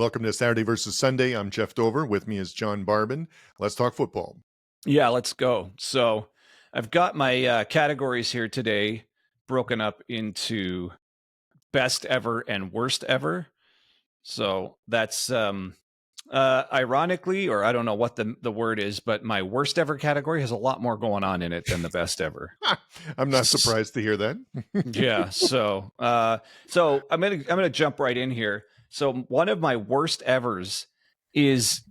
Welcome to Saturday versus Sunday. I'm Jeff Dover. With me is John Barbin. Let's talk football. Yeah, let's go. So I've got my categories here today broken up into best ever and worst ever. So that's ironically, or I don't know what the word is, but my worst ever category has a lot more going on in it than the best ever. I'm not surprised to hear that. Yeah. So I'm gonna jump right in here. So one of my worst evers is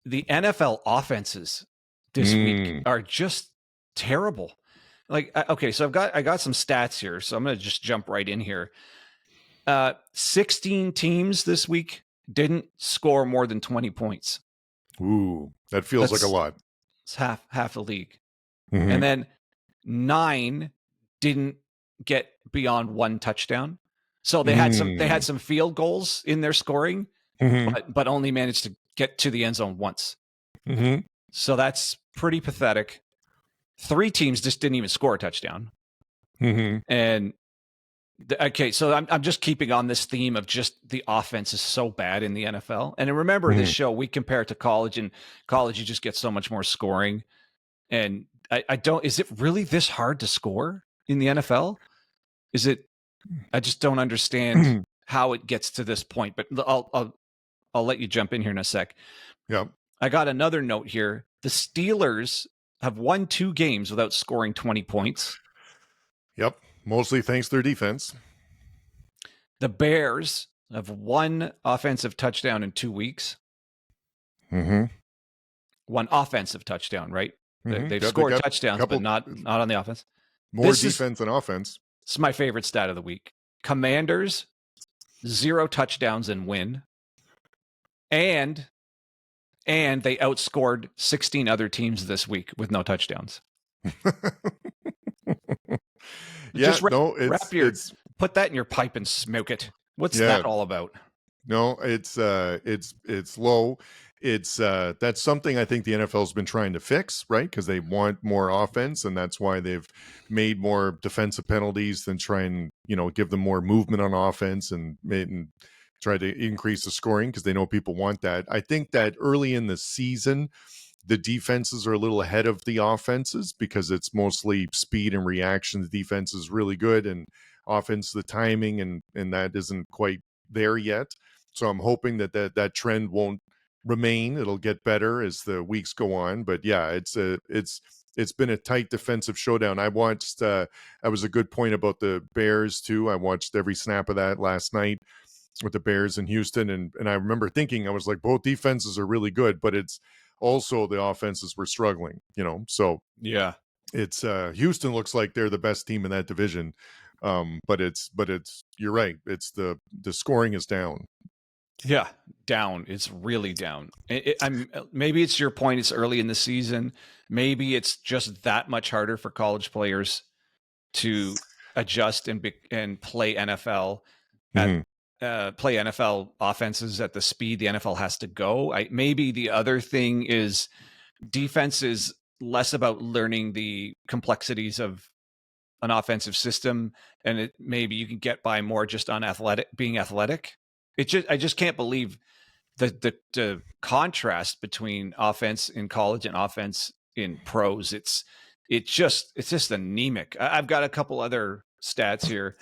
the NFL offenses this week are just terrible. Like, okay, so I got some stats here, so I'm going to just jump right in here. 16 teams this week didn't score more than 20 points. Ooh, that feels like a lot. It's half the league. Mm-hmm. And then 9 didn't get beyond 1 touchdown. So they had some field goals in their scoring, but only managed to get to the end zone once. Mm-hmm. So that's pretty pathetic. 3 teams just didn't even score a touchdown. Mm-hmm. And okay, so I'm just keeping on this theme of just the offense is so bad in the NFL. And remember, this show, we compare it to college, and college, you just get so much more scoring. And is it really this hard to score in the NFL? I just don't understand how it gets to this point, but I'll let you jump in here in a sec. Yeah. I got another note here. The Steelers have won 2 games without scoring 20 points. Yep. Mostly thanks to their defense. The Bears have 1 offensive touchdown in 2 weeks. Mm-hmm. 1 offensive touchdown, right? Mm-hmm. They've scored touchdowns, but not on the offense. More defense than offense. It's my favorite stat of the week. Commanders, 0 touchdowns and win. And they outscored 16 other teams this week with no touchdowns. Put that in your pipe and smoke it. What's that all about? No, it's low. It's that's something I think the NFL's been trying to fix, right? Because they want more offense, and that's why they've made more defensive penalties than try and give them more movement on offense and try to increase the scoring because they know people want that. I think that early in the season, the defenses are a little ahead of the offenses because it's mostly speed and reaction. The defense is really good, and offense, the timing, and that isn't quite there yet. So I'm hoping that trend won't remain. It'll get better as the weeks go on. But yeah, it's been a tight defensive showdown. I watched. That was a good point about the Bears too. I watched every snap of that last night with the Bears in Houston, and I remember thinking, I was like, both defenses are really good, but it's also the offenses were struggling. So yeah, it's Houston looks like they're the best team in that division. But it's you're right. It's the scoring is down. Yeah, down. It's really down. Maybe it's your point. It's early in the season. Maybe it's just that much harder for college players to adjust and play NFL play NFL offenses at the speed the NFL has to go. Maybe the other thing is defense is less about learning the complexities of an offensive system, and maybe you can get by more just on being athletic. I just can't believe the contrast between offense in college and offense in pros. It's just anemic. I've got a couple other stats here.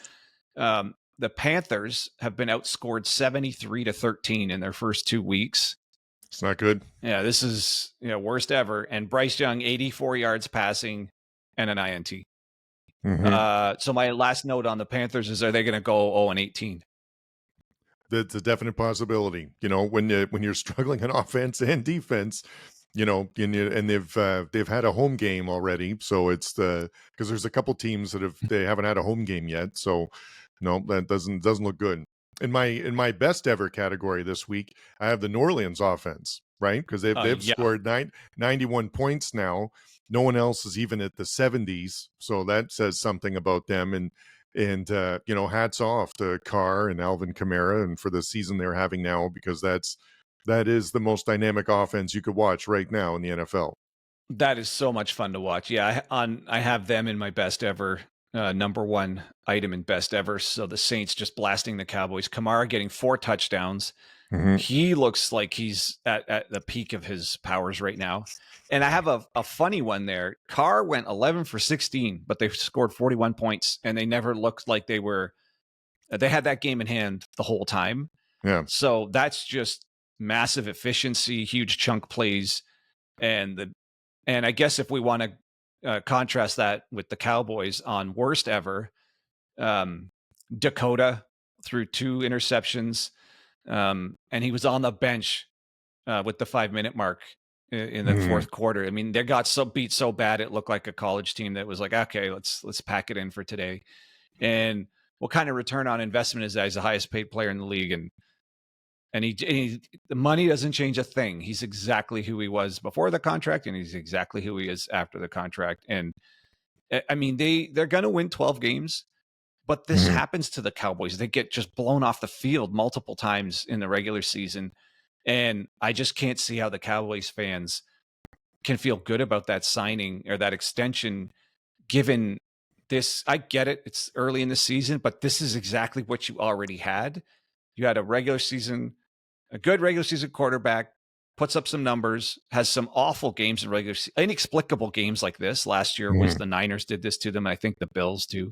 The Panthers have been outscored 73-13 in their first 2 weeks. It's not good. Yeah, this is worst ever. And Bryce Young, 84 yards passing and an INT. Mm-hmm. So my last note on the Panthers is: are they going to go 0-18? That's a definite possibility. When you're struggling on offense and defense, and they've had a home game already. So it's because there's a couple teams that they haven't had a home game yet. So no, that doesn't look good. In my best ever category this week, I have the New Orleans offense, right? Because they've scored 91 points now. No one else is even at the 70s, so that says something about them. And hats off to Carr and Alvin Kamara and for the season they're having now, because that is the most dynamic offense you could watch right now in the NFL. That is so much fun to watch. Yeah, I have them in my best ever, number 1 item in best ever. So the Saints just blasting the Cowboys. Kamara getting 4 touchdowns, He looks like he's at the peak of his powers right now. And I have a funny one there. Carr went 11 for 16, but they scored 41 points, and they never looked like they had that game in hand the whole time. Yeah. So that's just massive efficiency, huge chunk plays. And I guess if we want to contrast that with the Cowboys on worst ever, Dakota threw 2 interceptions, and he was on the bench with the 5-minute mark in the fourth quarter. I mean, they got beat so bad it looked like a college team that was like, okay, let's pack it in for today. And what kind of return on investment is that? He's the highest paid player in the league, and he the money doesn't change a thing. He's exactly who he was before the contract, and he's exactly who he is after the contract. And I mean, they're going to win 12 games. But this happens to the Cowboys. They get just blown off the field multiple times in the regular season. And I just can't see how the Cowboys fans can feel good about that signing or that extension, given this. I get it. It's early in the season, but this is exactly what you already had. You had a good regular season quarterback, puts up some numbers, has some awful games in regular season, inexplicable games like this. Last year was the Niners did this to them. And I think the Bills too.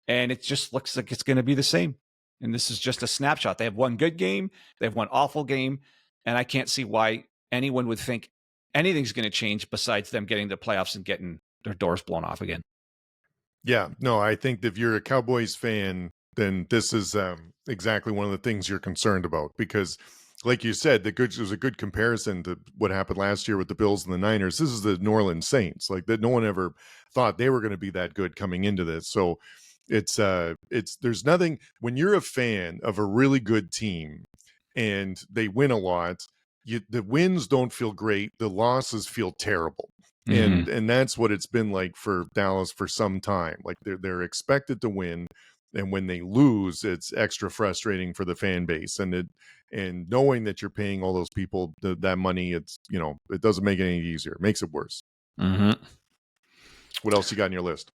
And it just looks like it's going to be the same. And this is just a snapshot. They have one good game. They have one awful game. And I can't see why anyone would think anything's going to change besides them getting the playoffs and getting their doors blown off again. Yeah, no, I think if you're a Cowboys fan, then this is exactly one of the things you're concerned about. Because like you said, there's a good comparison to what happened last year with the Bills and the Niners. This is the New Orleans Saints. Like that, no one ever thought they were going to be that good coming into this. So it's there's nothing when you're a fan of a really good team and they win a lot, the wins don't feel great, the losses feel terrible. And that's what it's been like for Dallas for some time. Like they're expected to win, and when they lose, it's extra frustrating for the fan base. And knowing that you're paying all those people that money, it's it doesn't make it any easier. It makes it worse. What else you got on your list?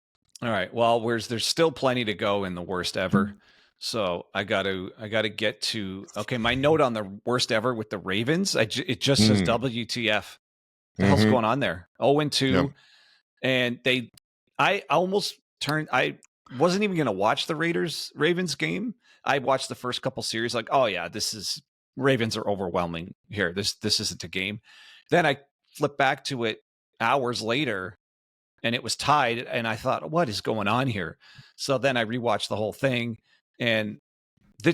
All right. Well, there's still plenty to go in the worst ever. So I got to get to, okay, my note on the worst ever with the Ravens, it just says WTF. The hell's going on there? 0-2. And I wasn't even going to watch the Ravens game. I watched the first couple series like, oh yeah, Ravens are overwhelming here. This isn't a game. Then I flipped back to it hours later, and it was tied, and I thought, what is going on here? So then I rewatched the whole thing, and I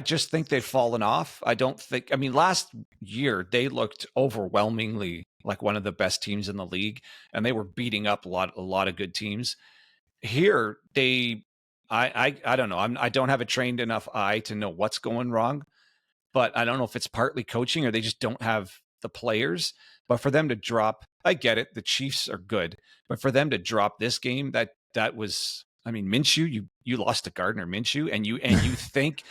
just think they've fallen off. Last year they looked overwhelmingly like one of the best teams in the league, and they were beating up a lot of good teams. Here, I don't know. I don't have a trained enough eye to know what's going wrong, but I don't know if it's partly coaching or they just don't have the players. But for them to drop, I get it. The Chiefs are good, but for them to drop this game, that was, Minshew, you lost to Gardner Minshew, and you think,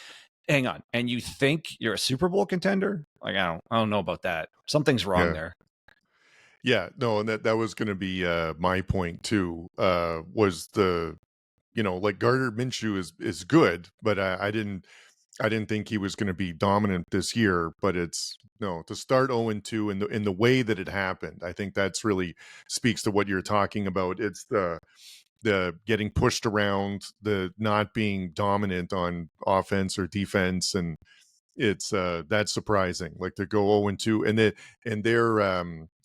hang on, and you think you're a Super Bowl contender? Like, I don't know about that. Something's wrong there. Yeah, no, and that was going to be my point too. Was like Gardner Minshew is good, but I didn't think he was going to be dominant this year. But to start 0-2 in the way that it happened, I think that's really speaks to what you're talking about. It's the getting pushed around, the not being dominant on offense or defense, and it's that's surprising. Like to go 0-2, and they're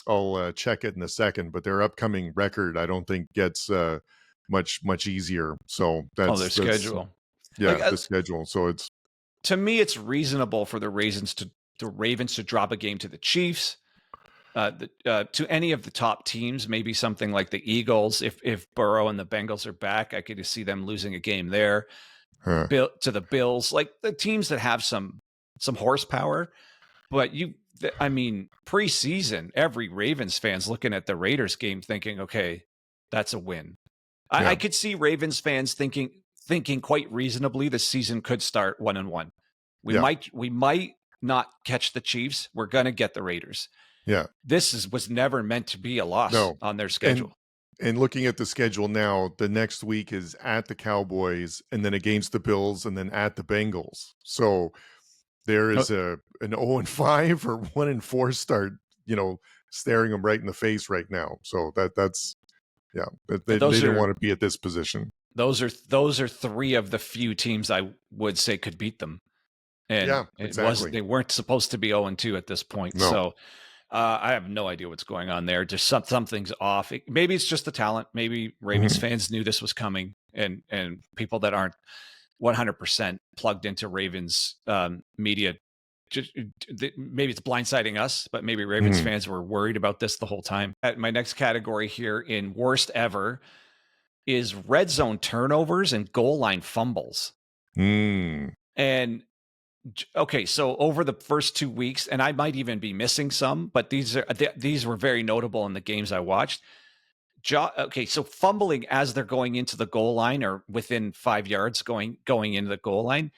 I'll check it in a second, but their upcoming record I don't think gets much easier. So that's their schedule. The schedule. So it's, to me, it's reasonable for the Ravens to drop a game to the Chiefs, to any of the top teams, maybe something like the Eagles. If Burrow and the Bengals are back, I could see them losing a game there. To the Bills, like the teams that have some horsepower. But preseason, every Ravens fan's looking at the Raiders game thinking, okay, that's a win. I could see Ravens fans thinking quite reasonably the season could start 1-1. We might not catch the Chiefs. We're going to get the Raiders. Yeah. This was never meant to be a loss on their schedule. And looking at the schedule now, the next week is at the Cowboys and then against the Bills and then at the Bengals. So there is an 0-5 or 1-4 start, staring them right in the face right now. So that's they didn't want to be at this position. Those are three of the few teams I would say could beat them. And yeah, exactly. they weren't supposed to be 0-2 at this point. No. So I have no idea what's going on there. Just something's off. Maybe it's just the talent. Maybe Ravens fans knew this was coming, and people that aren't 100% plugged into Ravens media, maybe it's blindsiding us, but maybe Ravens fans were worried about this the whole time. My next category here in worst ever is red zone turnovers and goal line fumbles. And okay, so over the first 2 weeks, and I might even be missing some, but these were very notable in the games I watched. Okay, so fumbling as they're going into the goal line or within 5 yards going into the goal line.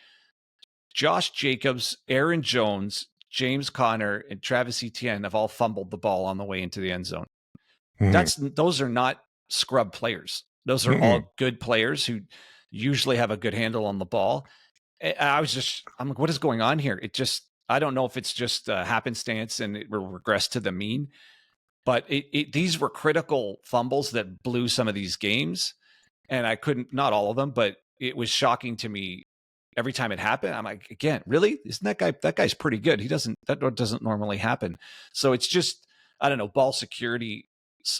Josh Jacobs, Aaron Jones, James Conner, and Travis Etienne have all fumbled the ball on the way into the end zone. Those are not scrub players. Those are all good players who usually have a good handle on the ball. I'm like, what is going on here? I don't know if it's just happenstance and it will regress to the mean, but these were critical fumbles that blew some of these games. And not all of them, but it was shocking to me every time it happened. I'm like, again, really? Isn't that guy's pretty good? That doesn't normally happen. So it's just, I don't know, ball security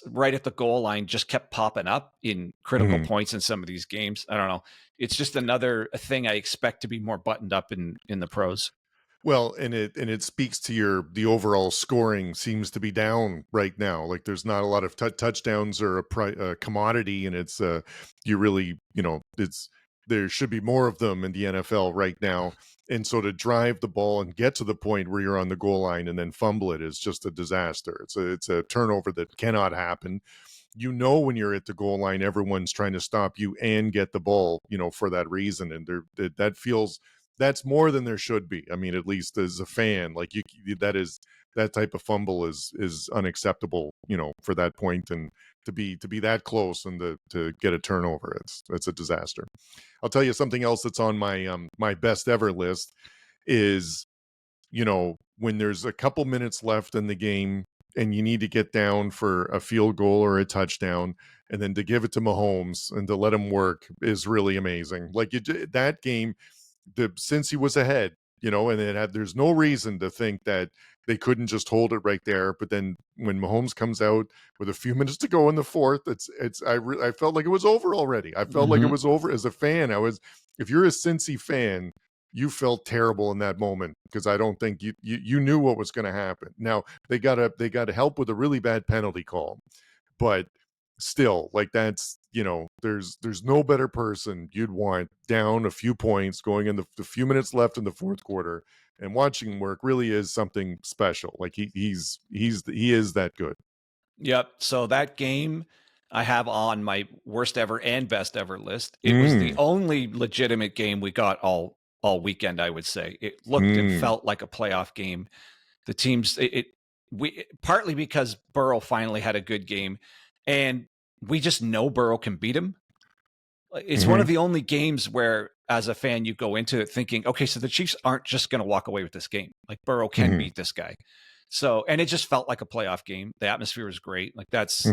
right at the goal line just kept popping up in critical points in some of these games. I don't know. It's just another thing I expect to be more buttoned up in the pros. Well, and it speaks to the overall scoring seems to be down right now. Like there's not a lot of touchdowns or a commodity, and it's you really there should be more of them in the NFL right now. And so to drive the ball and get to the point where you're on the goal line and then fumble it is just a disaster. It's a turnover that cannot happen. When you're at the goal line, everyone's trying to stop you and get the ball, for that reason. And that's more than there should be. I mean, at least as a fan, like that type of fumble is unacceptable, for that point, and to be that close and to get a turnover, it's a disaster. I'll tell you something else that's on my my best ever list is, when there's a couple minutes left in the game and you need to get down for a field goal or a touchdown, and then to give it to Mahomes and to let him work is really amazing. Like that game, since he was ahead, and there's no reason to think that they couldn't just hold it right there. But then when Mahomes comes out with a few minutes to go in the fourth, I felt like it was over already. I felt like it was over as a fan. If you're a Cincy fan, you felt terrible in that moment because I don't think you knew what was going to happen. Now they got to help with a really bad penalty call, but still, like that's, there's no better person you'd want down a few points going in the few minutes left in the fourth quarter, and watching him work really is something special. Like he is that good. Yep. So that game I have on my worst ever and best ever list. It was the only legitimate game we got all weekend, I would say. It looked and felt like a playoff game. The teams, partly because Burrow finally had a good game, and we just know Burrow can beat him. It's one of the only games where, as a fan, you go into it thinking, okay, so the Chiefs aren't just going to walk away with this game. Like Burrow can beat this guy. So, and it just felt like a playoff game. The atmosphere was great. Like that's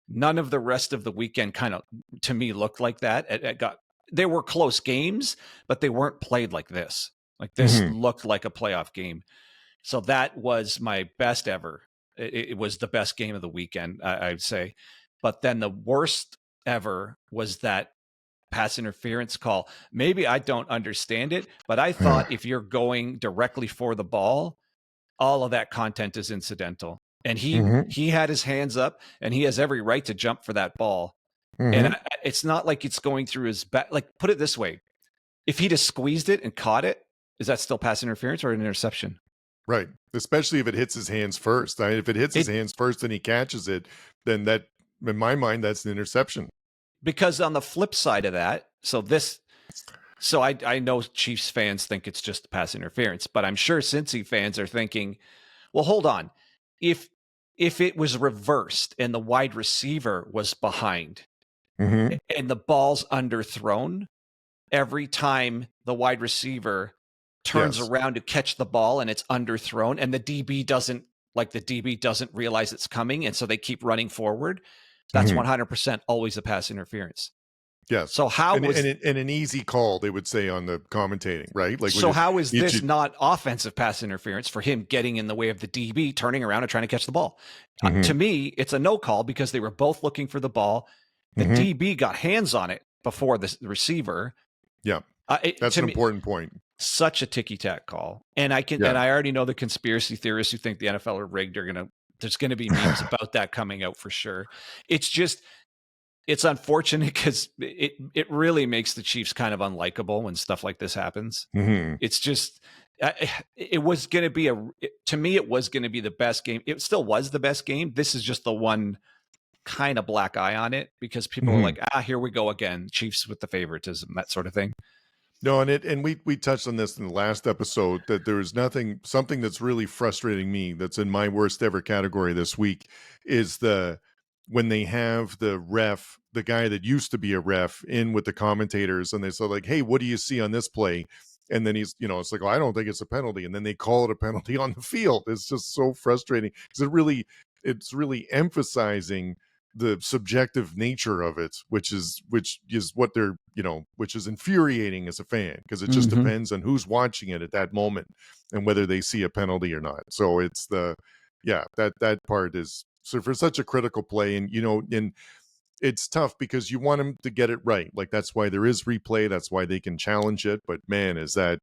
none of the rest of the weekend kind of, to me, looked like that. There were close games, but they weren't played like this. Like this looked like a playoff game. So that was my best ever. It was the best game of the weekend, I'd say. But then the worst ever was that pass interference call. Maybe I don't understand it, but I thought if you're going directly for the ball, all of that content is incidental. And he had his hands up, and he has every right to jump for that ball. And it's not like it's going through his back. Like, put it this way. If he'd have squeezed it and caught it, is that still pass interference or an interception? Right. Especially if it hits his hands first. I mean, if it hits his hands first and he catches it, then that, in my mind, that's an interception. Because on the flip side of that, so I know Chiefs fans think it's just pass interference, but I'm sure Cincy fans are thinking, well, hold on. If it was reversed and the wide receiver was behind and the ball's underthrown, every time the wide receiver turns around to catch the ball and it's underthrown, and the DB doesn't realize it's coming, and so they keep running forward. That's 100% always a pass interference. Yes. So how and an easy call, they would say on the commentating, right? Like, so how is this not offensive pass interference for him getting in the way of the DB, turning around and trying to catch the ball? To me, it's a no call because they were both looking for the ball. The DB got hands on it before the receiver. Yeah, that's an important point. Such a ticky-tack call. And I already know the conspiracy theorists who think the NFL are rigged there's going to be memes about that coming out for sure. It's unfortunate because it really makes the Chiefs kind of unlikable when stuff like this happens. It's just, it was going to be to me, it was going to be the best game. It still was the best game. This is just the one kind of black eye on it because people are like, here we go again. Chiefs with the favoritism, that sort of thing. No, and we touched on this in the last episode that there is something that's really frustrating me that's in my worst ever category this week is when they have the guy that used to be a ref in with the commentators and they say like, hey, what do you see on this play? And then he's, it's like, I don't think it's a penalty. And then they call it a penalty on the field. It's just so frustrating because it's really emphasizing the subjective nature of it, which is what they're, which is infuriating as a fan because it just depends on who's watching it at that moment and whether they see a penalty or not. So it's that part is so for such a critical play and, and it's tough because you want them to get it right. Like that's why there is replay. That's why they can challenge it. But man, is that,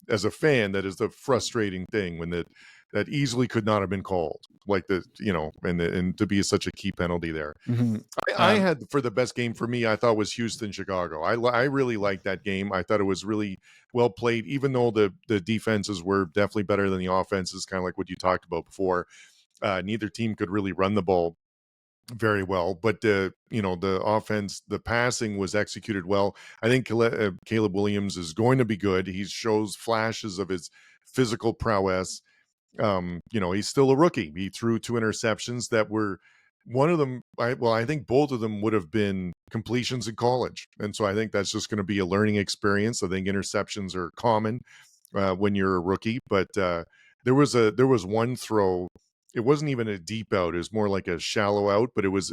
as a fan, that is the frustrating thing when that easily could not have been called like and to be such a key penalty there. I had for the best game for me, I thought was Houston, Chicago. I really liked that game. I thought it was really well played, even though the defenses were definitely better than the offenses, kind of like what you talked about before. Neither team could really run the ball very well, but the offense, the passing was executed well. I think Caleb Williams is going to be good. He shows flashes of his physical prowess. He's still a rookie. He threw 2 interceptions that were one of them. I think both of them would have been completions in college. And so I think that's just going to be a learning experience. I think interceptions are common when you're a rookie, but there was one throw. It wasn't even a deep out. It was more like a shallow out, but it was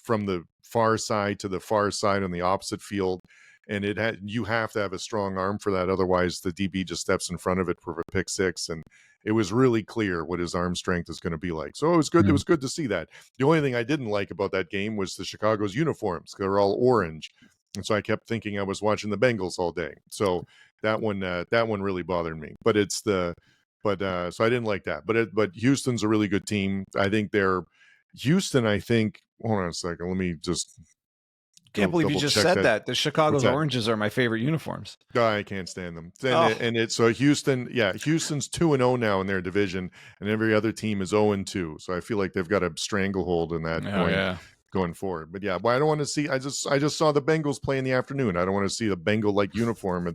from the far side to the far side on the opposite field. And you have to have a strong arm for that. Otherwise the DB just steps in front of it for a pick six. And it was really clear what his arm strength is going to be like. So it was good. It was good to see that. The only thing I didn't like about that game was the Chicago's uniforms. They're all orange. And so I kept thinking I was watching the Bengals all day. So that one really bothered me, so I didn't like that, but Houston's a really good team. I think Houston, hold on a second. Let me just can't believe you just said that. The Chicago's oranges are my favorite uniforms. I can't stand them. So Houston's 2-0 now in their division, and every other team is 0-2. So I feel like they've got a stranglehold in that going forward. But I don't want to see. I just saw the Bengals play in the afternoon. I don't want to see the Bengal-like uniform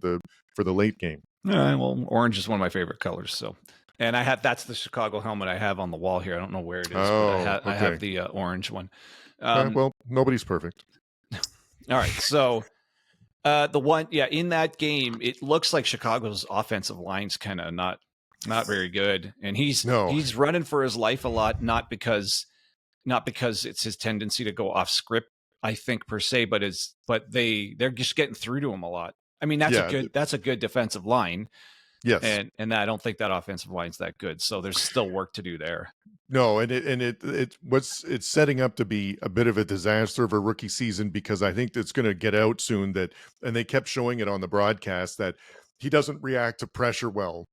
for the late game. Well, orange is one of my favorite colors. So, and that's the Chicago helmet I have on the wall here. I don't know where it is. But I have the orange one. Well, nobody's perfect. All right. So the one, in that game, it looks like Chicago's offensive line's kind of not very good. And he's running for his life a lot, not because it's his tendency to go off script, I think per se, but they're just getting through to him a lot. I mean, that's a good defensive line. Yes. And I don't think that offensive line's that good. So there's still work to do there. No, and it's setting up to be a bit of a disaster of a rookie season because I think it's going to get out soon and they kept showing it on the broadcast that he doesn't react to pressure well.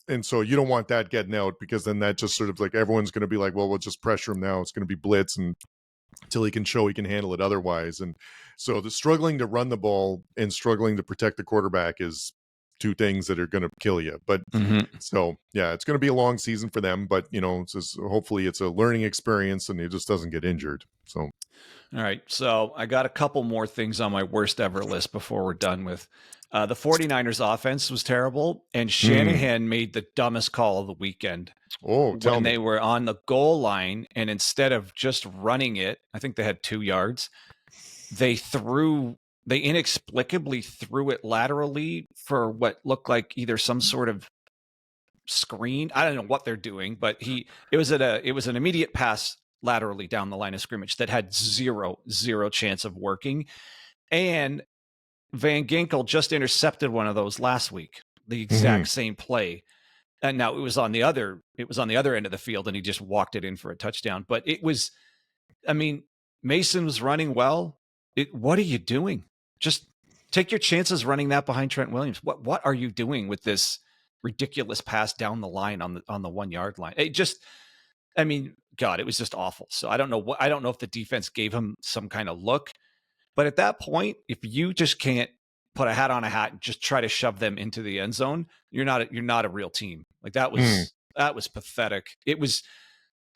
And so you don't want that getting out because then that just sort of like everyone's going to be like, well, we'll just pressure him now. It's going to be blitz and until he can show he can handle it otherwise. And so the struggling to run the ball and struggling to protect the quarterback is 2 things that are going to kill you. But so, it's going to be a long season for them, but hopefully it's a learning experience and he just doesn't get injured. So, all right. So I got a couple more things on my worst ever list before we're done with the 49ers offense was terrible. And Shanahan made the dumbest call of the weekend. When they were on the goal line and instead of just running it, I think they had 2 yards. They threw they inexplicably threw it laterally for what looked like either some sort of screen. I don't know what they're doing, but it was an immediate pass laterally down the line of scrimmage that had zero chance of working. And Van Ginkel just intercepted one of those last week, the exact same play. And now it was on the other end of the field, and he just walked it in for a touchdown. But Mason was running well. What are you doing? Just take your chances running that behind Trent Williams. What are you doing with this ridiculous pass down the line on the 1 yard line? God, it was just awful. So I don't know if the defense gave him some kind of look, but at that point, if you just can't put a hat on a hat and just try to shove them into the end zone, you're not a real team. Like that was pathetic. It was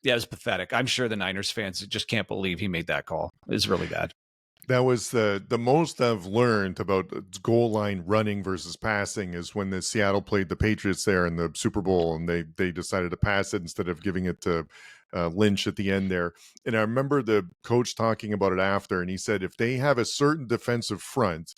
pathetic. I'm sure the Niners fans just can't believe he made that call. It was really bad. That was the most I've learned about goal line running versus passing is when the Seattle played the Patriots there in the Super Bowl, and they decided to pass it instead of giving it to Lynch at the end there. And I remember the coach talking about it after, and he said if they have a certain defensive front,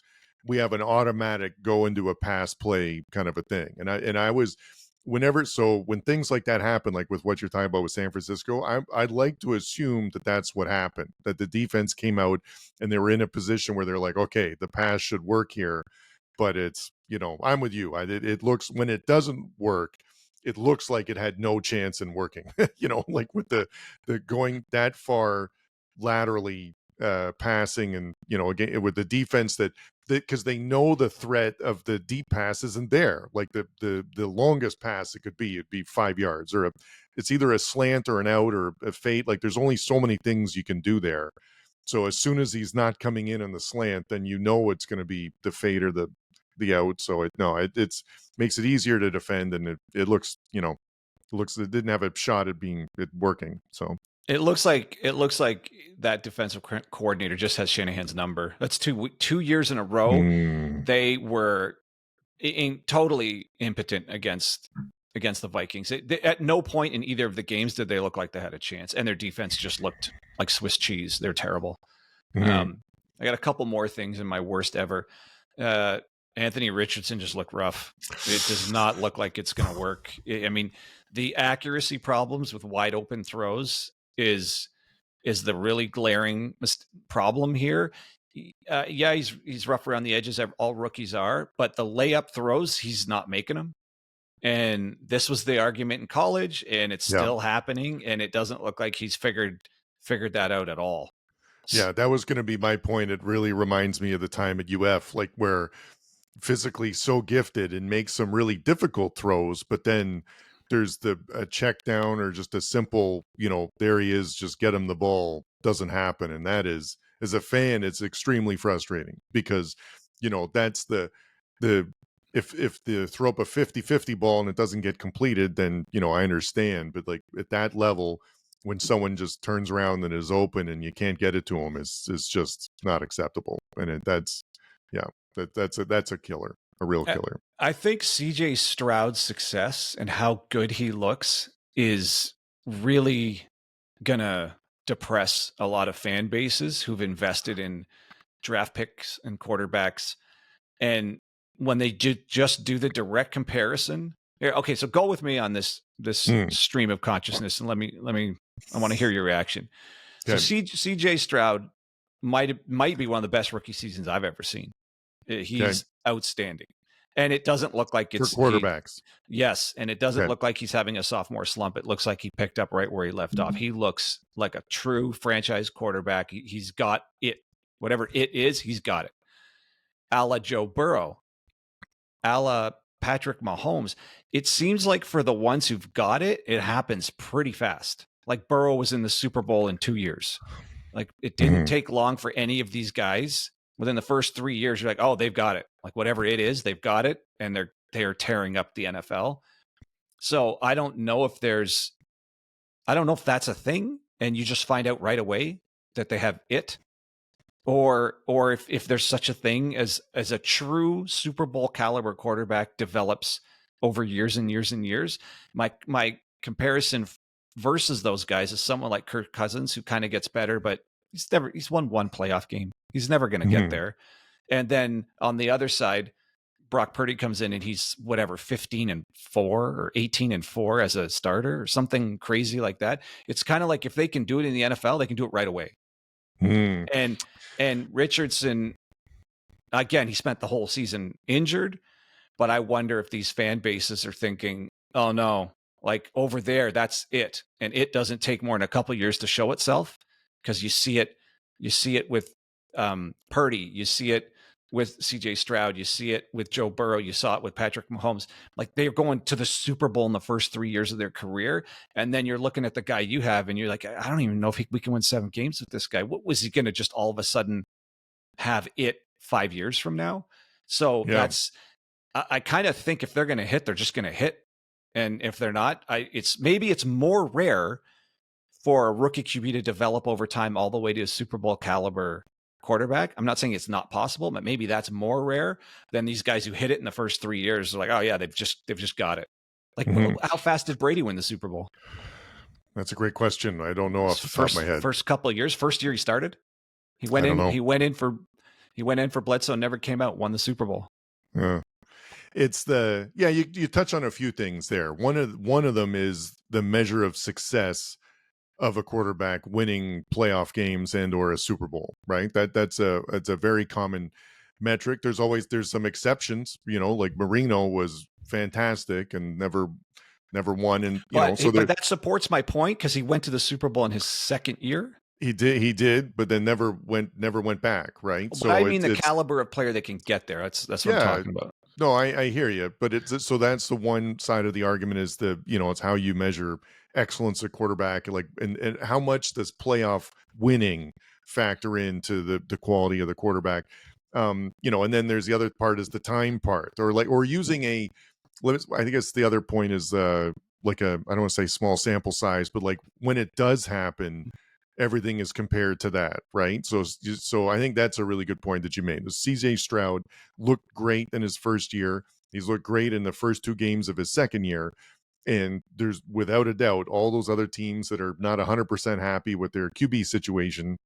we have an automatic go into a pass play kind of a thing. And I was when things like that happen, like with what you're talking about with San Francisco, I'd like to assume that that's what happened, that the defense came out and they were in a position where they're like, okay, the pass should work here, but it's, I'm with you. It looks, when it doesn't work, it looks like it had no chance in working, like with the going that far laterally passing, and again with the defense that because they know the threat of the deep pass isn't there. Like the longest pass it'd be 5 yards, or it's either a slant or an out or a fade. Like there's only so many things you can do there. So as soon as he's not coming in on the slant, then it's going to be the fade or the out. So it makes it easier to defend, and it looks it didn't have a shot at working. So It looks like that defensive coordinator just has Shanahan's number. That's 2 years in a row. They were totally impotent against the Vikings. At no point in either of the games did they look like they had a chance, and their defense just looked like Swiss cheese. They're terrible. I got a couple more things in my worst ever. Anthony Richardson just looked rough. It does not look like it's going to work. The accuracy problems with wide open throws is the really glaring problem here. He's rough around the edges. All rookies are, but the layup throws, he's not making them. And this was the argument in college, and it's still happening. And it doesn't look like he's figured that out at all. Yeah, that was going to be my point. It really reminds me of the time at UF, like where physically so gifted and makes some really difficult throws, but then there's a check down or just a simple, there he is, just get him the ball, doesn't happen. And that is, as a fan, it's extremely frustrating because, that's if they throw up a 50-50 ball and it doesn't get completed, then, I understand. But like at that level, when someone just turns around and is open and you can't get it to him, is just not acceptable. And that's a killer. A real killer. I think CJ Stroud's success and how good he looks is really gonna depress a lot of fan bases who've invested in draft picks and quarterbacks. And when they just do the direct comparison, okay, so go with me on this stream of consciousness, and let me. I want to hear your reaction. Okay. So CJ Stroud might be one of the best rookie seasons I've ever seen. He's outstanding. And it doesn't look like it's for quarterbacks. Yes. And it doesn't look like he's having a sophomore slump. It looks like he picked up right where he left off. He looks like a true franchise quarterback. He's got it. Whatever it is, he's got it. A la Joe Burrow, a la Patrick Mahomes. It seems like for the ones who've got it, it happens pretty fast. Like Burrow was in the Super Bowl in 2 years. Like it didn't take long for any of these guys. Within the first 3 years, you're like, oh, they've got it. Like whatever it is, they've got it, and they're tearing up the NFL. So I don't know if that's a thing, and you just find out right away that they have it, or if there's such a thing as a true Super Bowl caliber quarterback develops over years and years and years. My comparison versus those guys is someone like Kirk Cousins, who kind of gets better, but he's won one playoff game. He's never going to get there. And then on the other side, Brock Purdy comes in and he's whatever 15-4 or 18-4 as a starter or something crazy like that. It's kind of like if they can do it in the NFL, they can do it right away. And Richardson, again, he spent the whole season injured, but I wonder if these fan bases are thinking, oh no, like over there, that's it. And it doesn't take more than a couple of years to show itself, because you see it with Purdy, you see it with CJ Stroud, you see it with Joe Burrow, you saw it with Patrick Mahomes. Like they're going to the Super Bowl in the first 3 years of their career. And then you're looking at the guy you have and you're like, I don't even know if we can win 7 games with this guy. What was he going to just all of a sudden have it 5 years from now? So that's, I kind of think if they're going to hit, they're just going to hit. And if they're not, it's more rare for a rookie QB to develop over time all the way to a Super Bowl caliber quarterback. I'm not saying it's not possible, but maybe that's more rare than these guys who hit it in the first 3 years. They're like, oh yeah, they've just got it. Like how fast did Brady win the Super Bowl? That's a great question. I don't know off the top of my head. First couple of years, first year he started, he went in for Bledsoe, never came out, won the Super Bowl. Yeah. It's you touch on a few things there. One of them is the measure of success of a quarterback winning playoff games and or a Super Bowl, right? That's a very common metric. There's some exceptions, like Marino was fantastic and never won, and but that supports my point, because he went to the Super Bowl in his second year. He did, but then never went back, right? But so I mean the caliber of player that can get there. That's what I'm talking about. No, I hear you, but so that's the one side of the argument is it's how you measure excellence at quarterback, like and how much does playoff winning factor into the quality of the quarterback, and then there's the other part is the time part, or using I think it's the other point is I don't want to say small sample size, but like when it does happen, everything is compared to that, right? So I think that's a really good point that you made. CJ Stroud looked great in his first year. He's looked great in the first 2 games of his second year. And there's without a doubt, all those other teams that are not 100% happy with their QB situation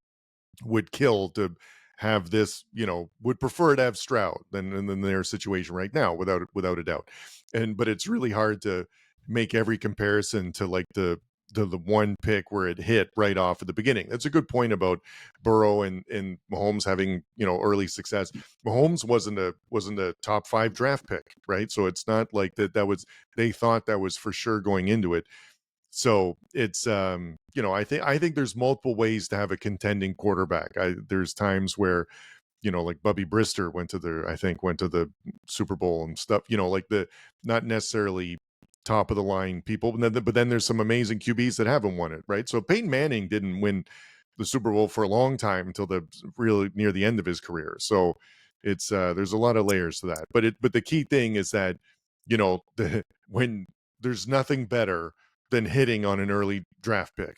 would kill to have this, would prefer to have Stroud than their situation right now, without a doubt. But it's really hard to make every comparison to like the one pick where it hit right off at the beginning. That's a good point about Burrow and Mahomes having, early success. Mahomes wasn't a top 5 draft pick, right? So it's not like they thought that was for sure going into it. So it's, I think there's multiple ways to have a contending quarterback. There's times where, like Bubby Brister went to the Super Bowl and stuff, like not necessarily top of the line people, but then there's some amazing QBs that haven't won it, right? So Peyton Manning didn't win the Super Bowl for a long time until really near the end of his career. So it's there's a lot of layers to that. But the key thing is that when there's nothing better than hitting on an early draft pick.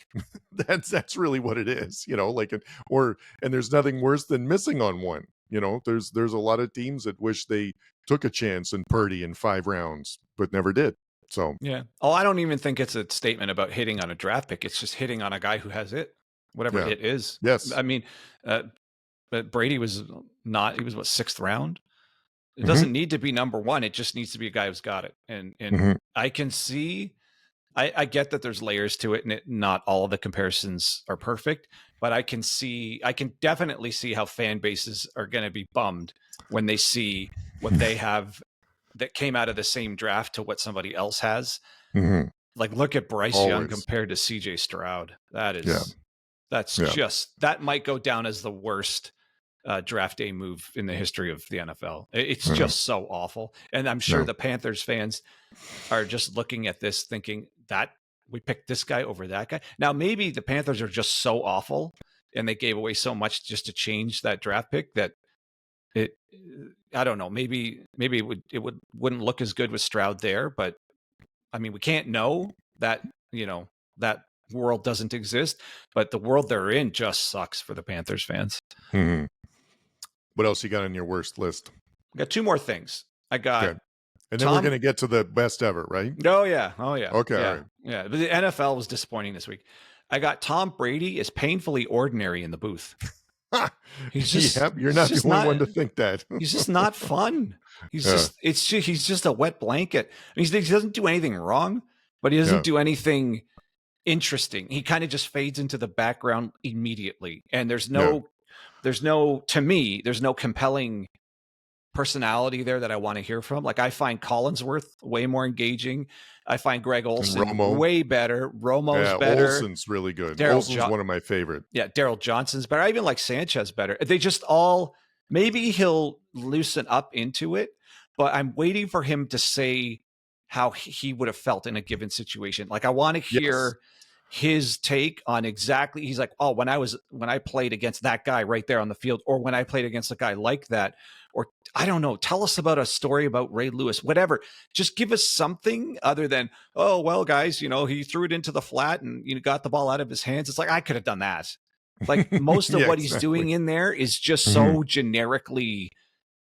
that's really what it is, and there's nothing worse than missing on one. There's a lot of teams that wish they took a chance in Purdy in 5 rounds, but never did. So yeah. Oh, I don't even think it's a statement about hitting on a draft pick. It's just hitting on a guy who has it, whatever it is. Yes. I mean, but Brady was not. He was 6th round. It doesn't need to be number 1. It just needs to be a guy who's got it. And I can see. I get that there's layers to it, and not all of the comparisons are perfect. But I can definitely see how fan bases are going to be bummed when they see what they have that came out of the same draft to what somebody else has. Like, look at Bryce Young compared to CJ Stroud. That might go down as the worst draft day move in the history of the NFL. It's just so awful. And I'm sure the Panthers fans are just looking at this thinking that we picked this guy over that guy. Now, maybe the Panthers are just so awful and they gave away so much just to change that draft pick that I don't know. Maybe it wouldn't look as good with Stroud there, but I mean, we can't know that, that world doesn't exist, but the world they're in just sucks for the Panthers fans. What else you got on your worst list? I got 2 more things. I got, okay. And then we're going to get to the best ever, right? Oh yeah. Okay. Yeah. All right. Yeah. But the NFL was disappointing this week. I got Tom Brady is painfully ordinary in the booth. He's just, Yep, you're not the only one to think that. he's just not fun. He's Yeah. he's just a wet blanket. He doesn't do anything wrong, but he doesn't do anything interesting. He kind of just fades into the background immediately. And there's no compelling personality there that I want to hear from. Like, I find Collinsworth way more engaging. I find Greg Olsen way better. Romo's better. Olsen's really good. Olsen's one of my favorite. Yeah, Daryl Johnson's better. I even like Sanchez better. They just all, maybe he'll loosen up into it, but I'm waiting for him to say how he would have felt in a given situation. Like, I want to hear his take on exactly, he's like, oh, when I played against that guy right there on the field, or when I played against a guy like that, or I don't know, tell us about a story about Ray Lewis, whatever. Just give us something other than, oh, well, guys, he threw it into the flat and got the ball out of his hands. It's like, I could have done that. Like, most of what he's doing in there is just so generically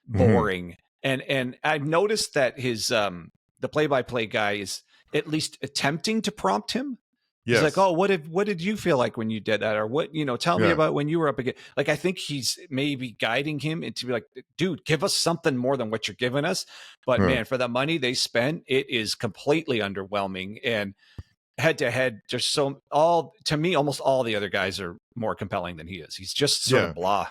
boring. And I've noticed that his the play-by-play guy is at least attempting to prompt him. He's like, oh, what did you feel like when you did that? Or what, tell me about when you were up again. Like, I think he's maybe guiding him into be like, dude, give us something more than what you're giving us. But man, for the money they spent, it is completely underwhelming. And head to head, just to me, almost all the other guys are more compelling than he is. He's just sort of blah.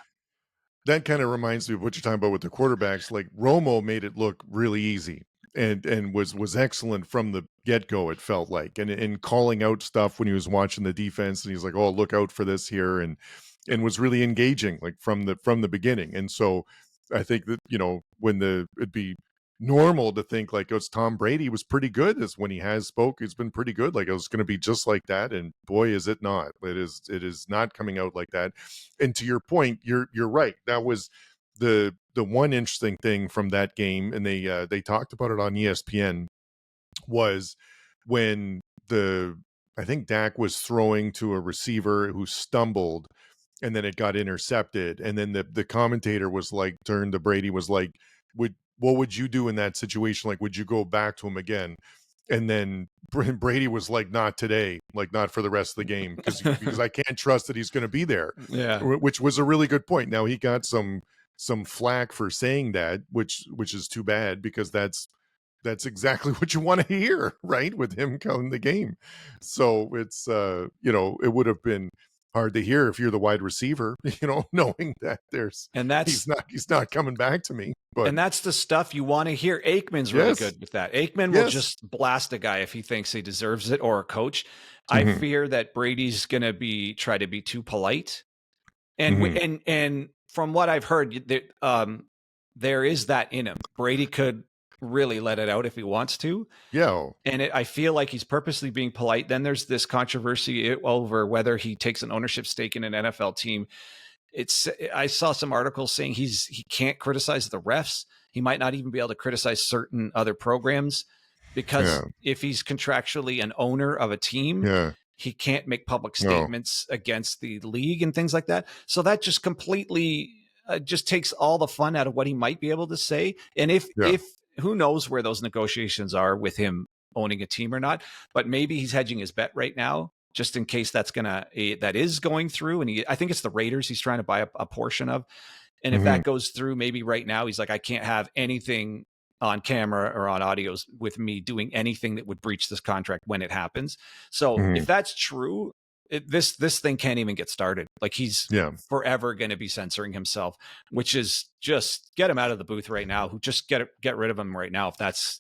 That kind of reminds me of what you're talking about with the quarterbacks. Like, Romo made it look really easy. And was excellent from the get-go, it felt like, and calling out stuff when he was watching the defense, and he's like, oh, look out for this here, and was really engaging, like, from the beginning. And so I think that, when it'd be normal to think like, oh, it's Tom Brady was pretty good, is when he has spoke, it's been pretty good, like it was going to be just like that, and boy, is it not. It is not coming out like that. And to your point, you're right. That was the one interesting thing from that game, and they talked about it on ESPN, was when I think Dak was throwing to a receiver who stumbled, and then it got intercepted, and then the commentator was like, turned to Brady, was like, what would you do in that situation? Like, would you go back to him again? And then Brady was like, not today, like not for the rest of the game, because I can't trust that he's going to be there. Yeah, which was a really good point. Now, he got some flack for saying that, which is too bad, because that's exactly what you want to hear, right? With him calling the game. So it's it would have been hard to hear if you're the wide receiver, knowing that he's not coming back to me. But and that's the stuff you want to hear. Aikman's really good with that. Aikman will just blast a guy if he thinks he deserves it, or a coach. I fear that Brady's going to try to be too polite. And and from what I've heard, there is that in him. Brady could really let it out if he wants to. Yeah. And I feel like he's purposely being polite. Then there's this controversy over whether he takes an ownership stake in an NFL team. I saw some articles saying he can't criticize the refs. He might not even be able to criticize certain other programs, because if he's contractually an owner of a team, he can't make public statements against the league and things like that. So that just completely just takes all the fun out of what he might be able to say. And if who knows where those negotiations are with him owning a team or not, but maybe he's hedging his bet right now, just in case that is going through. And I think it's the Raiders he's trying to buy a portion of. And if that goes through, maybe right now he's like, I can't have anything on camera or on audios with me doing anything that would breach this contract when it happens. So if that's true, this thing can't even get started. Like, he's forever going to be censoring himself, which is just get him out of the booth right now. Just get rid of him right now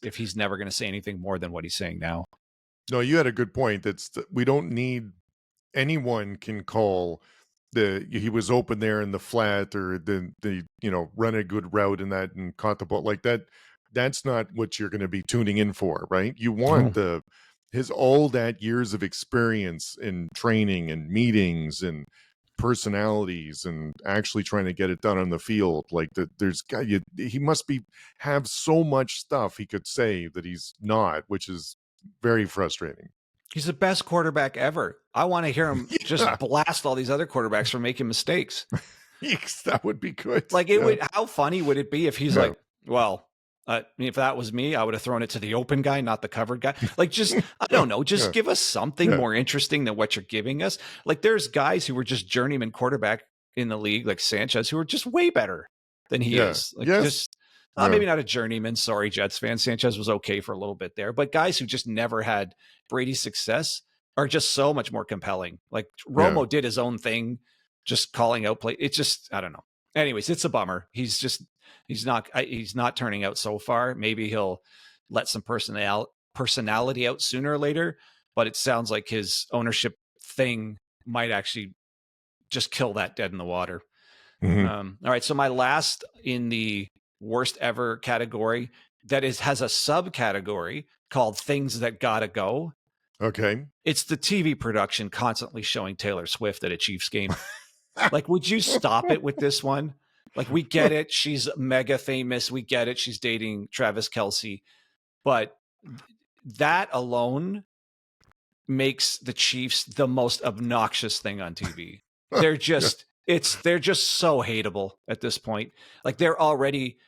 if he's never going to say anything more than what he's saying now. No, you had a good point. We don't need, anyone can call he was open there in the flat, or the run a good route in that and caught the ball like that. That's not what you're going to be tuning in for, right? You want all that years of experience in training and meetings and personalities and actually trying to get it done on the field. Like, he must have so much stuff he could say that he's not, which is very frustrating. He's the best quarterback ever. I want to hear him just blast all these other quarterbacks for making mistakes. That would be good. Like, how funny would it be if he's like, well, if that was me, I would have thrown it to the open guy, not the covered guy. Like, just, I don't know, just give us something more interesting than what you're giving us. Like, there's guys who were just journeyman quarterback in the league, like Sanchez, who are just way better than he Yeah. is. Like Yes. just Yeah. maybe not a journeyman. Sorry, Jets fan. Sanchez was okay for a little bit there, but guys who just never had Brady's success are just so much more compelling. Like Romo did his own thing, just calling out play. It's just, I don't know. Anyways, it's a bummer. He's not turning out so far. Maybe he'll let some personality out sooner or later, but it sounds like his ownership thing might actually just kill that dead in the water. All right. So my last in the worst ever category has a subcategory called things that gotta go. Okay. It's the TV production constantly showing Taylor Swift at a Chiefs game. Like, would you stop it with this one? Like, we get it. She's mega famous. We get it. She's dating Travis Kelce. But that alone makes the Chiefs the most obnoxious thing on TV. They're just, they're just so hateable at this point. Like, they're already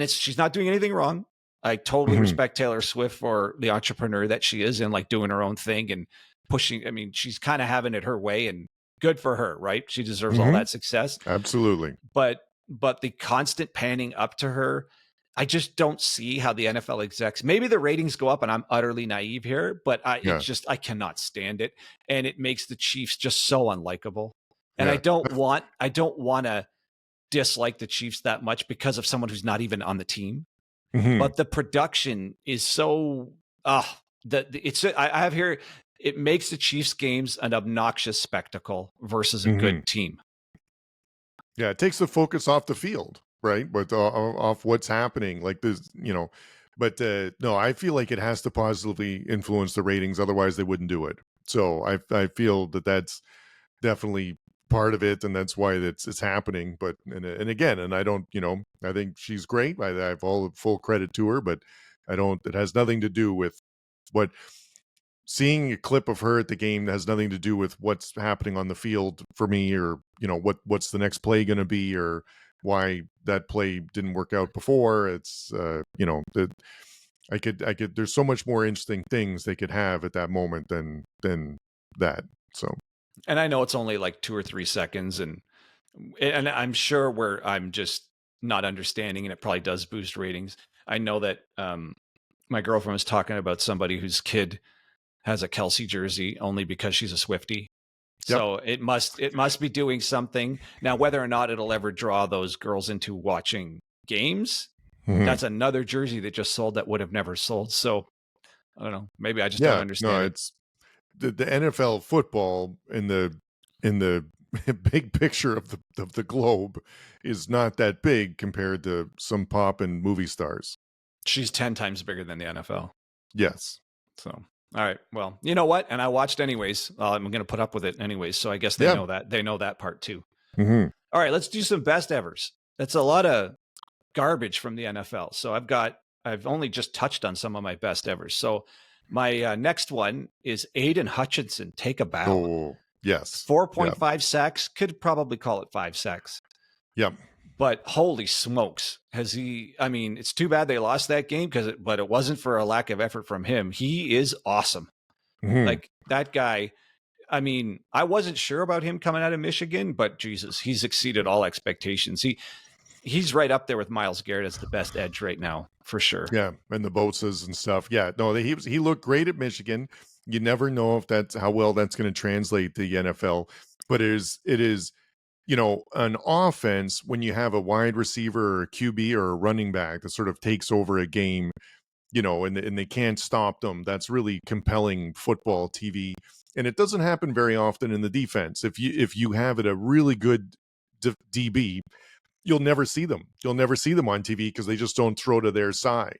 she's not doing anything wrong. I totally respect Taylor Swift for the entrepreneur that she is and like doing her own thing and pushing. I mean, she's kind of having it her way and good for her, right? She deserves all that success. Absolutely. But the constant panning up to her, I just don't see how the NFL execs, maybe the ratings go up and I'm utterly naive here, but I cannot stand it. And it makes the Chiefs just so unlikable. And I don't want to dislike the Chiefs that much because of someone who's not even on the team. But the production is so I have here, it makes the Chiefs games an obnoxious spectacle versus a good team. Yeah, it takes the focus off the field, right? But off what's happening, like this, But no, I feel like it has to positively influence the ratings, otherwise they wouldn't do it. So I feel that that's definitely part of it, and that's why it's happening. But and again, and I don't, I think she's great. I have all the full credit to her, but I don't. It has nothing to do with what. Seeing a clip of her at the game has nothing to do with what's happening on the field for me, or what's the next play going to be, or why that play didn't work out before. It's that I could. There's so much more interesting things they could have at that moment than that. So, and I know it's only like 2 or 3 seconds, and I'm sure where I'm just not understanding, and it probably does boost ratings. I know that my girlfriend was talking about somebody whose kid has a Kelce jersey only because she's a Swiftie. So it must be doing something. Now, whether or not it'll ever draw those girls into watching games, that's another jersey that just sold that would have never sold. So I don't know. Maybe I just don't understand. No, it's the NFL football in the big picture of the globe is not that big compared to some pop and movie stars. She's 10 times bigger than the NFL. Yes. So. All right. Well, you know what? And I watched anyways. I'm going to put up with it anyways. So I guess they know that. They know that part too. All right. Let's do some best evers. That's a lot of garbage from the NFL. So I've only just touched on some of my best evers. So my next one is Aidan Hutchinson. Take a bow. Oh, yes. 4.5 sacks. Could probably call it 5 sacks. Yep. But holy smokes, it's too bad they lost that game but it wasn't for a lack of effort from him. He is awesome. Like that guy. I mean, I wasn't sure about him coming out of Michigan, but Jesus, he's exceeded all expectations. He's right up there with Myles Garrett as the best edge right now, for sure. Yeah. And the Bosa's and stuff. Yeah. No, he looked great at Michigan. You never know if how well that's going to translate to the NFL, but it is, an offense, when you have a wide receiver or a QB or a running back that sort of takes over a game, and they can't stop them, that's really compelling football TV. And it doesn't happen very often in the defense. If you have a really good DB, you'll never see them. You'll never see them on TV because they just don't throw to their side,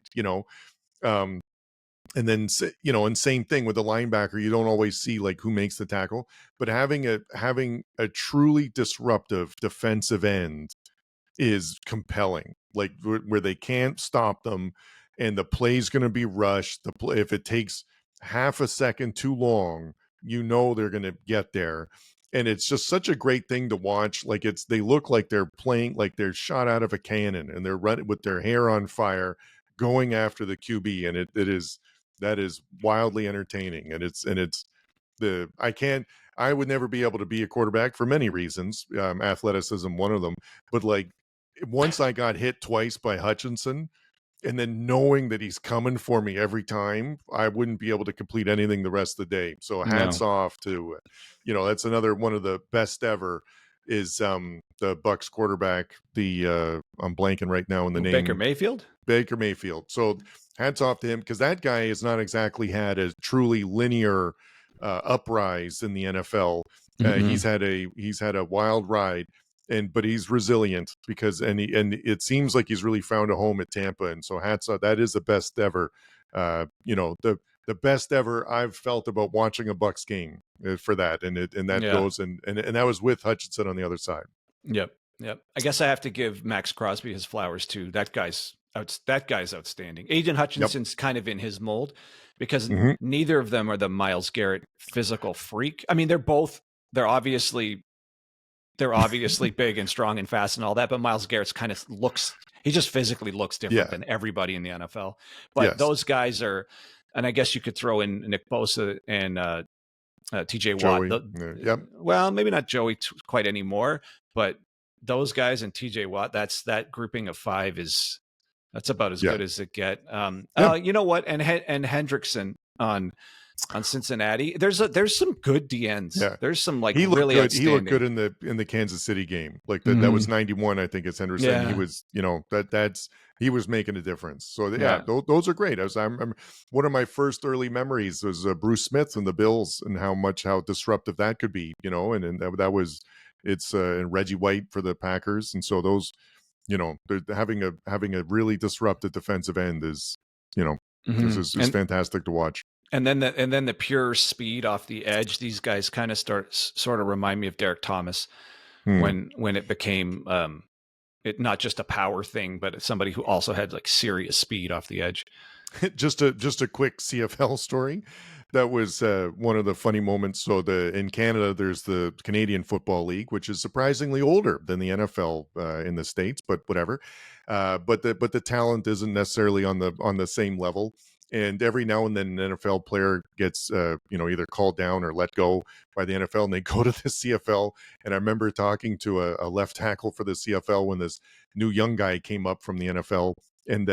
and then, and same thing with the linebacker. You don't always see like who makes the tackle, but having a truly disruptive defensive end is compelling, like where they can't stop them and the play's going to be rushed. If it takes half a second too long, they're going to get there. And it's just such a great thing to watch. Like they look like they're playing, like they're shot out of a cannon and they're running with their hair on fire, going after the QB. And that is wildly entertaining. And I would never be able to be a quarterback for many reasons, athleticism one of them. But like once I got hit twice by Hutchinson, and then knowing that he's coming for me every time, I wouldn't be able to complete anything the rest of the day. So hats off to, that's another one of the best ever is the Bucks quarterback. I'm blanking right now in the name. Baker Mayfield. So hats off to him because that guy has not exactly had a truly linear uprise in the NFL. He's had a wild ride. But he's resilient because and it seems like he's really found a home at Tampa, and so hats off. That is the best ever, the best ever I've felt about watching a Bucks game for that, and that goes and that was with Hutchinson on the other side. Yep. I guess I have to give Max Crosby his flowers too. That guy's outstanding. Aidan Hutchinson's kind of in his mold because neither of them are the Myles Garrett physical freak. I mean, they're obviously big and strong and fast and all that, but Myles Garrett's he just physically looks different than everybody in the NFL. But those guys are, and I guess you could throw in Nick Bosa and TJ Watt. Well, maybe not Joey quite anymore, but those guys and TJ Watt, that grouping of five that's about as good as it get. You know what? And Hendrickson on Cincinnati, there's some good DNs. Yeah. There's some he really good. He looked good in the Kansas City game. Like that was 91, I think it's Henderson. Yeah. He was, he was making a difference. So those are great. I'm one of my first early memories was Bruce Smith and the Bills and how disruptive that could be. And that was and Reggie White for the Packers. And so those, having a really disruptive defensive end is, this is fantastic to watch. And then the pure speed off the edge. These guys kind of sort of remind me of Derek Thomas when it became not just a power thing, but somebody who also had like serious speed off the edge. Just a quick CFL story. That was one of the funny moments. So in Canada, there's the Canadian Football League, which is surprisingly older than the NFL in the States, but whatever. But the talent isn't necessarily on the same level. And every now and then an NFL player gets, either called down or let go by the NFL and they go to the CFL. And I remember talking to a left tackle for the CFL when this new young guy came up from the NFL and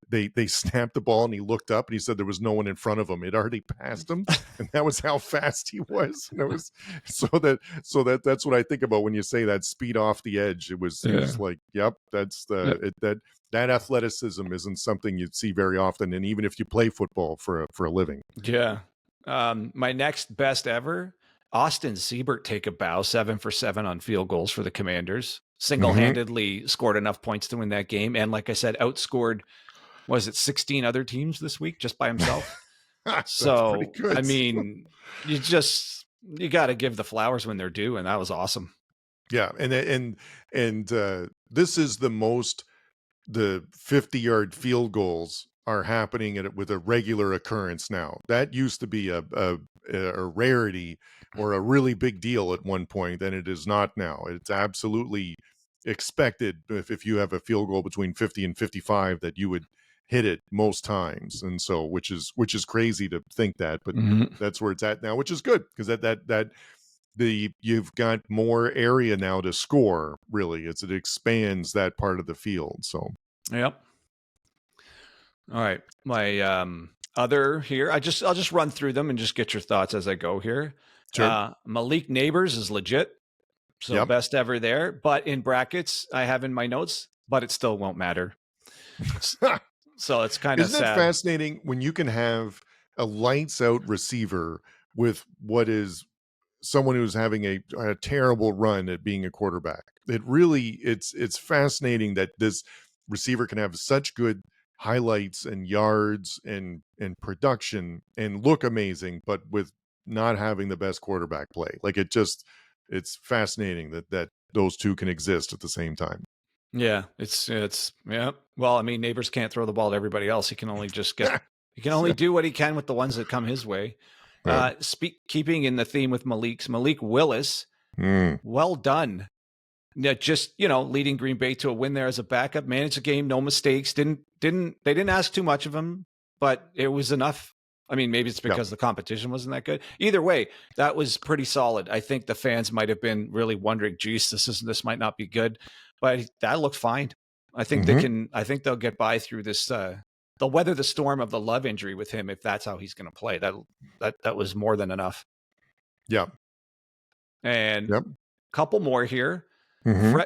they snapped the ball and he looked up and he said there was no one in front of him. It already passed him. And that was how fast he was. And it was that's what I think about when you say that speed off the edge. It was like, yep, that's that athleticism isn't something you'd see very often. And even if you play football for a living. Yeah. My next best ever, Austin Seibert take a bow, 7 for 7 on field goals for the Commanders. Single-handedly scored enough points to win that game. And like I said, outscored, 16 other teams this week just by himself. So, I mean, you got to give the flowers when they're due. And that was awesome. Yeah. And this is the 50-yard field goals are happening with a regular occurrence now. That used to be a rarity or a really big deal at one point, and it is not now. It's absolutely expected if you have a field goal between 50 and 55 that you would hit it most times. And so which is crazy to think that, but that's where it's at now, which is good because you've got more area now to score, really. It expands that part of the field. So yep. All right. My other here, I'll just run through them and just get your thoughts as I go here. Sure. Malik Nabers is legit. So best ever there. But in brackets, I have in my notes, but it still won't matter. So it's kind of sad. Isn't it fascinating when you can have a lights out receiver with what is someone who's having a terrible run at being a quarterback? It's fascinating that this receiver can have such good highlights and yards and production and look amazing, but with not having the best quarterback play. Like it's fascinating that those two can exist at the same time. Yeah, it's yeah. Well, I mean, Nabers can't throw the ball to everybody else. He can only he can only do what he can with the ones that come his way. Yeah. Keeping in the theme with Malik Willis, well done. Yeah, just leading Green Bay to a win there as a backup, managed the game, no mistakes. They didn't ask too much of him, but it was enough I mean, maybe it's because the competition wasn't that good. Either way, that was pretty solid. I think the fans might have been really wondering, geez, this might not be good, but that looked fine. I think they can. I think they'll get by through this. They'll weather the storm of the Love injury with him if that's how he's going to play. That was more than enough. Yeah. And a couple more here.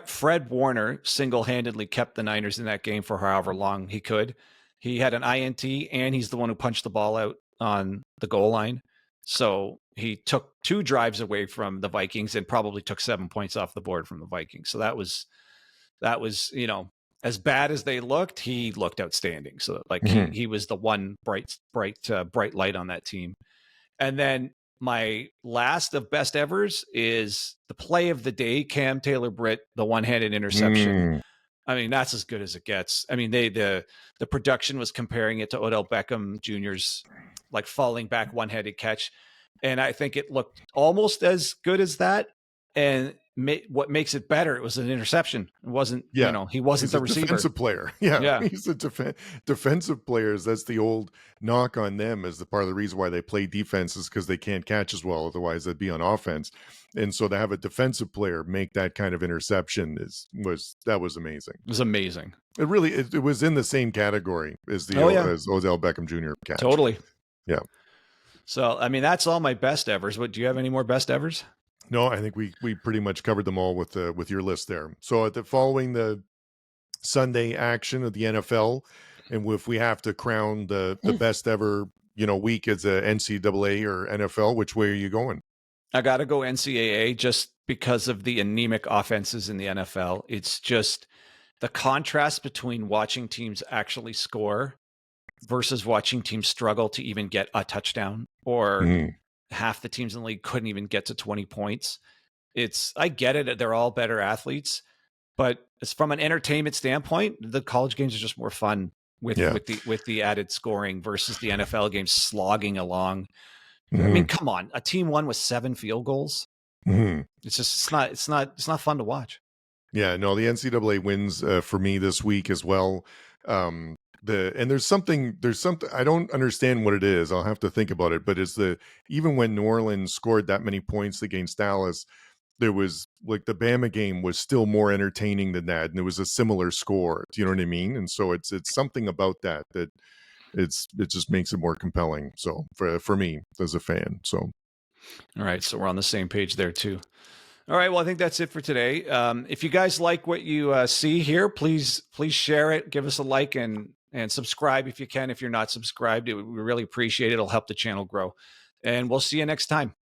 Fred Warner single-handedly kept the Niners in that game for however long he could. He had an INT, and he's the one who punched the ball out on the goal line. So he took 2 drives away from the Vikings and probably took 7 points off the board from the Vikings. So that was, as bad as they looked, he looked outstanding. So like he was the one bright light on that team. And then my last of best evers is the play of the day, Cam Taylor-Britt, the one-handed interception. I mean, that's as good as it gets. I mean, the production was comparing it to Odell Beckham Jr.'s like falling back one-handed catch. And I think it looked almost as good as that. And what makes it better, it was an interception. It wasn't, he wasn't the receiver. Defensive player. Yeah. He's a defensive players. That's the old knock on them, as the part of the reason why they play defense is because they can't catch as well. Otherwise they'd be on offense. And so to have a defensive player make that kind of interception was amazing. It was amazing. It really, it was in the same category as as Odell Beckham Jr. catch. Totally. Yeah. So, I mean, that's all my best evers. But do you have any more best evers? No, I think we pretty much covered them all with your list there. So following the Sunday action of the NFL, and if we have to crown the best ever week as a NCAA or NFL, which way are you going? I got to go NCAA just because of the anemic offenses in the NFL. It's just the contrast between watching teams actually score versus watching teams struggle to even get a touchdown, or half the teams in the league couldn't even get to 20 points. I get it. They're all better athletes, but it's from an entertainment standpoint, the college games are just more fun with the added scoring versus the NFL games slogging along. I mean, come on, a team won with 7 field goals. It's just, it's not fun to watch. Yeah, no, the NCAA wins for me this week as well. And there's something I don't understand what it is. I'll have to think about it. But even when New Orleans scored that many points against Dallas, there was like the Bama game was still more entertaining than that, and it was a similar score. Do you know what I mean? And so it's something about that it just makes it more compelling. So for me as a fan. So all right, so we're on the same page there too. All right, well, I think that's it for today. If you guys like what you see here, please share it, give us a like, and subscribe if you can. If you're not subscribed, we really appreciate it. It'll help the channel grow. And we'll see you next time.